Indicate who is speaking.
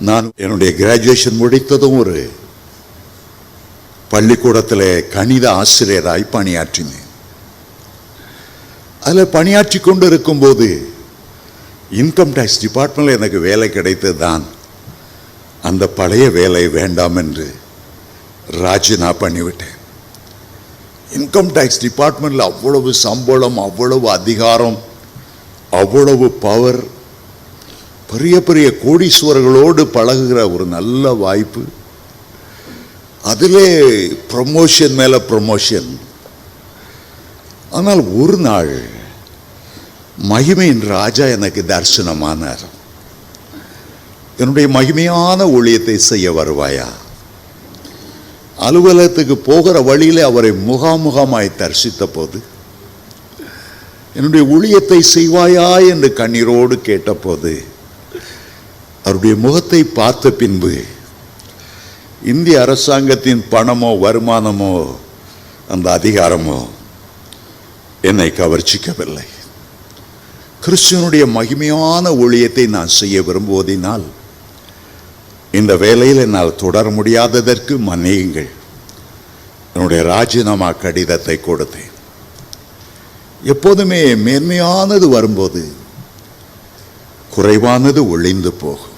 Speaker 1: நான் என்னுடைய கிராஜுவேஷன் முடித்ததும் ஒரு பள்ளிக்கூடத்தில் கணித ஆசிரியராய் பணியாற்றினேன். அதில் பணியாற்றி கொண்டு இருக்கும்போது இன்கம் டேக்ஸ் டிபார்ட்மெண்ட்டில் எனக்கு வேலை கிடைத்தது தான். அந்த பழைய வேலை வேண்டாம் என்று ராஜினா பண்ணிவிட்டேன். இன்கம் டேக்ஸ் டிபார்ட்மெண்ட்டில் அவ்வளவு சம்பளம், அவ்வளவு அதிகாரம், அவ்வளவு பவர், பெரிய பெரிய கோடீஸ்வரர்களோடு பழகுகிற ஒரு நல்ல வாய்ப்பு. அதிலே ப்ரமோஷன் மேலே ப்ரமோஷன். ஆனால் ஒரு நாள் மகிமையின் ராஜா எனக்கு தரிசனமானார். என்னுடைய மகிமையான ஊழியத்தை செய்ய வருவாயா? அலுவலகத்துக்கு போகிற வழியில் அவரை முகாமுகமாய் தரிசித்த போது, என்னுடைய ஊழியத்தை செய்வாயா என்று கண்ணீரோடு கேட்டபோது, அவருடைய முகத்தை பார்த்த பின்பு இந்திய அரசாங்கத்தின் பணமோ வருமானமோ அந்த அதிகாரமோ என்னை கவர்ச்சிக்கவில்லை. கிறிஸ்துவனுடைய மகிமையான ஊழியத்தை நான் செய்ய விரும்புவதினால் இந்த வேலையில் என்னால் தொடர முடியாததற்கு மன்னியுங்கள். என்னுடைய ராஜினாமா கடிதத்தை கொடுத்தேன். எப்போதுமே மேன்மையானது வரும்போது குறைவானது ஒழிந்து போகும்.